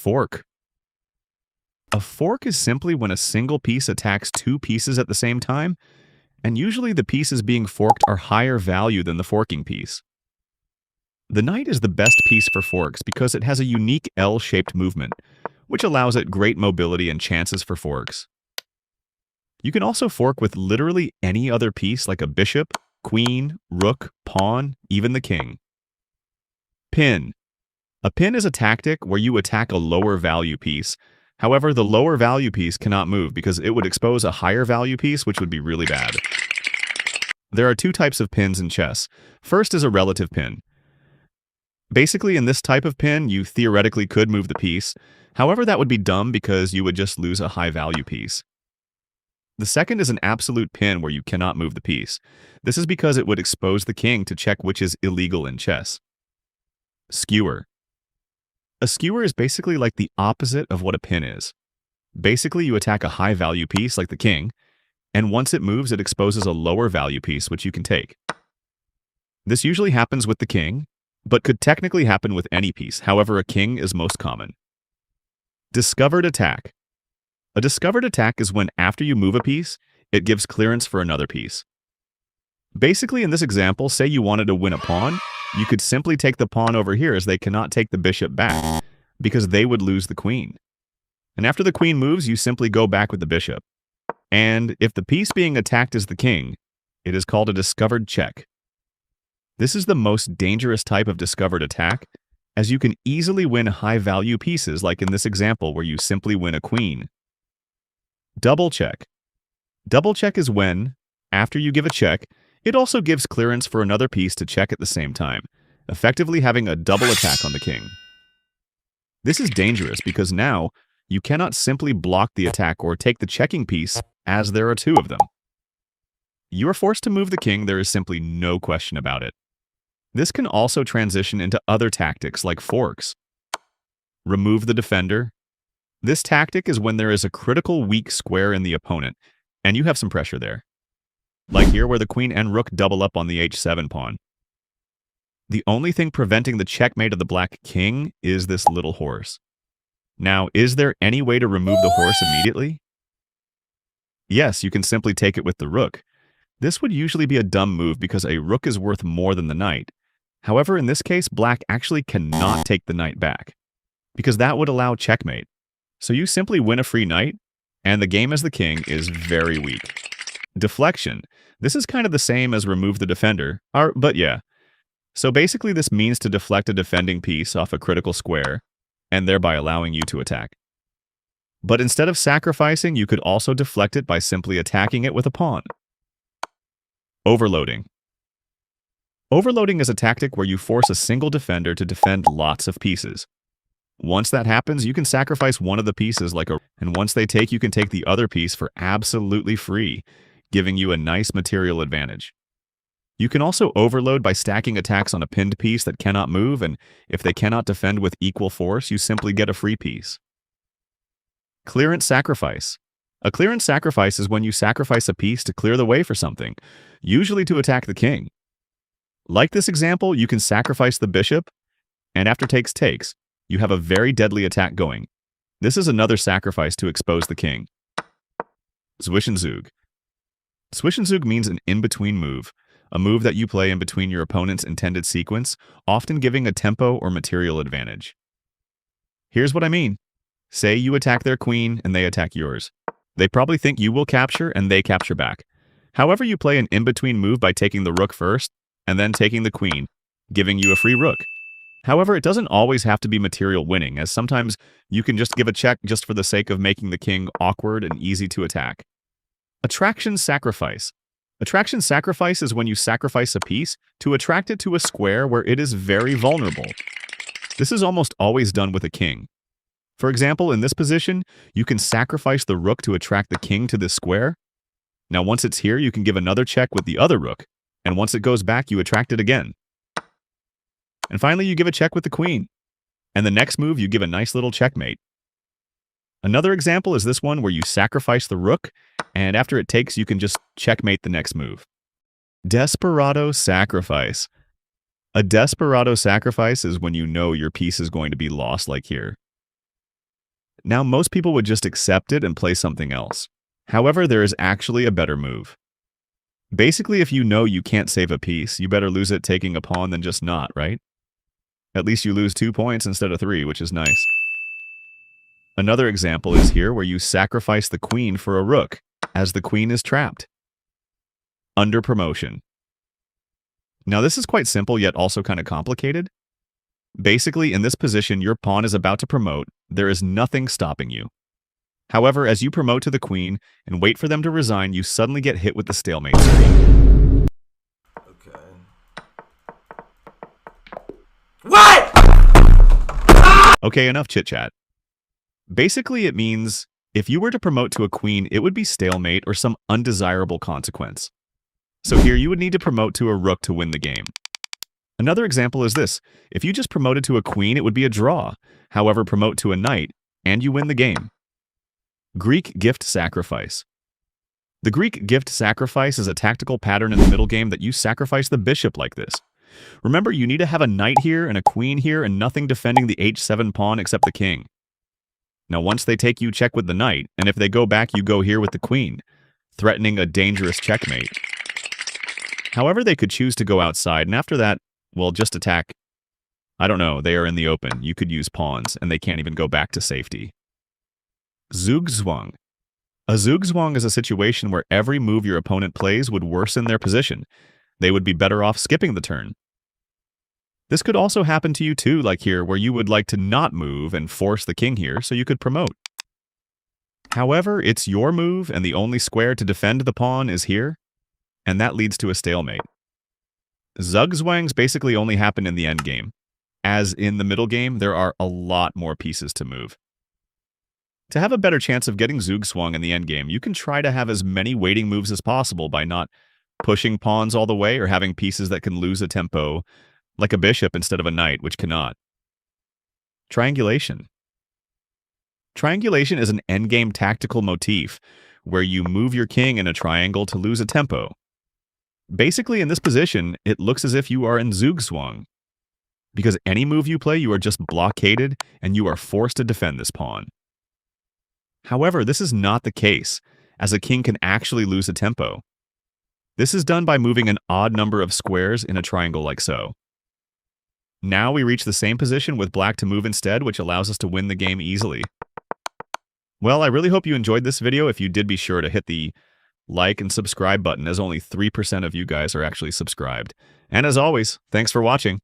fork? A fork is simply when a single piece attacks two pieces at the same time, and usually the pieces being forked are higher value than the forking piece. The knight is the best piece for forks because it has a unique L-shaped movement, which allows it great mobility and chances for forks. You can also fork with literally any other piece like a bishop, queen, rook, pawn, even the king. Pin. A pin is a tactic where you attack a lower value piece. However, the lower value piece cannot move because it would expose a higher value piece, which would be really bad. There are two types of pins in chess. First is a relative pin. Basically, in this type of pin, you theoretically could move the piece. However, that would be dumb because you would just lose a high value piece. The second is an absolute pin where you cannot move the piece. This is because it would expose the king to check, which is illegal in chess. Skewer. A skewer is basically like the opposite of what a pin is. Basically, you attack a high value piece like the king, and once it moves, it exposes a lower value piece which you can take. This usually happens with the king, but could technically happen with any piece. However, a king is most common. Discovered attack. A discovered attack is when after you move a piece, it gives clearance for another piece. Basically, in this example, say you wanted to win a pawn, you could simply take the pawn over here as they cannot take the bishop back, because they would lose the queen. And after the queen moves, you simply go back with the bishop. And if the piece being attacked is the king, it is called a discovered check. This is the most dangerous type of discovered attack, as you can easily win high-value pieces like in this example where you simply win a queen. Double check. Double check is when, after you give a check, it also gives clearance for another piece to check at the same time, effectively having a double attack on the king. This is dangerous because now you cannot simply block the attack or take the checking piece, as there are two of them. You are forced to move the king, there is simply no question about it. This can also transition into other tactics like forks. Remove the defender. This tactic is when there is a critical weak square in the opponent, and you have some pressure there. Like here where the queen and rook double up on the h7 pawn. The only thing preventing the checkmate of the black king is this little horse. Now, is there any way to remove the horse immediately? Yes, you can simply take it with the rook. This would usually be a dumb move because a rook is worth more than the knight. However, in this case, black actually cannot take the knight back, because that would allow checkmate. So you simply win a free knight, and the game as the king is very weak. Deflection. This is kind of the same as remove the defender, but yeah. So basically this means to deflect a defending piece off a critical square, and thereby allowing you to attack. But instead of sacrificing, you could also deflect it by simply attacking it with a pawn. Overloading. Overloading is a tactic where you force a single defender to defend lots of pieces. Once that happens, you can sacrifice one of the pieces and once they take, you can take the other piece for absolutely free, giving you a nice material advantage. You can also overload by stacking attacks on a pinned piece that cannot move, and if they cannot defend with equal force, you simply get a free piece. Clearance sacrifice. A clearance sacrifice is when you sacrifice a piece to clear the way for something, usually to attack the king. Like this example, you can sacrifice the bishop, and after takes, you have a very deadly attack going. This is another sacrifice to expose the king. Zwischenzug. Zwischenzug means an in-between move, a move that you play in between your opponent's intended sequence, often giving a tempo or material advantage. Here's what I mean. Say you attack their queen and they attack yours. They probably think you will capture and they capture back. However, you play an in-between move by taking the rook first and then taking the queen, giving you a free rook. However, it doesn't always have to be material winning, as sometimes you can just give a check just for the sake of making the king awkward and easy to attack. Attraction sacrifice. Attraction sacrifice is when you sacrifice a piece to attract it to a square where it is very vulnerable. This is almost always done with a king. For example, in this position, you can sacrifice the rook to attract the king to this square. Now, once it's here, you can give another check with the other rook, and once it goes back, you attract it again. And finally, you give a check with the queen. And the next move, you give a nice little checkmate. Another example is this one where you sacrifice the rook, and after it takes, you can just checkmate the next move. Desperado sacrifice. A desperado sacrifice is when you know your piece is going to be lost, like here. Now, most people would just accept it and play something else. However, there is actually a better move. Basically, if you know you can't save a piece, you better lose it taking a pawn than just not, right? At least you lose 2 points instead of 3, which is nice. Another example is here where you sacrifice the queen for a rook, as the queen is trapped. Under promotion. Now this is quite simple yet also kind of complicated. Basically, in this position, your pawn is about to promote. There is nothing stopping you. However, as you promote to the queen and wait for them to resign, you suddenly get hit with the stalemate screen. Okay. What? Okay, enough chit-chat. Basically, it means if you were to promote to a queen, it would be stalemate or some undesirable consequence. So here you would need to promote to a rook to win the game. Another example is this. If you just promoted to a queen, it would be a draw. However, promote to a knight, and you win the game. Greek gift sacrifice. The Greek gift sacrifice is a tactical pattern in the middle game that you sacrifice the bishop like this. Remember, you need to have a knight here and a queen here and nothing defending the h7 pawn except the king. Now, once they take you check with the knight, and if they go back, you go here with the queen, threatening a dangerous checkmate. However, they could choose to go outside, and after that, well, just attack. I don't know, they are in the open. You could use pawns, and they can't even go back to safety. Zugzwang. A Zugzwang is a situation where every move your opponent plays would worsen their position. They would be better off skipping the turn. This could also happen to you too, like here, where you would like to not move and force the king here so you could promote. However, it's your move, and the only square to defend the pawn is here, and that leads to a stalemate. Zugzwangs basically only happen in the endgame. As in the middle game, there are a lot more pieces to move. To have a better chance of getting Zugzwang in the endgame, you can try to have as many waiting moves as possible by not pushing pawns all the way or having pieces that can lose a tempo, like a bishop instead of a knight, which cannot. Triangulation. Triangulation is an endgame tactical motif where you move your king in a triangle to lose a tempo. Basically, in this position, it looks as if you are in Zugzwang, because any move you play, you are just blockaded and you are forced to defend this pawn. However, this is not the case, as a king can actually lose a tempo. This is done by moving an odd number of squares in a triangle like so. Now we reach the same position with black to move instead, which allows us to win the game easily. Well, I really hope you enjoyed this video. If you did, be sure to hit the like and subscribe button, as only 3% of you guys are actually subscribed. And as always, thanks for watching.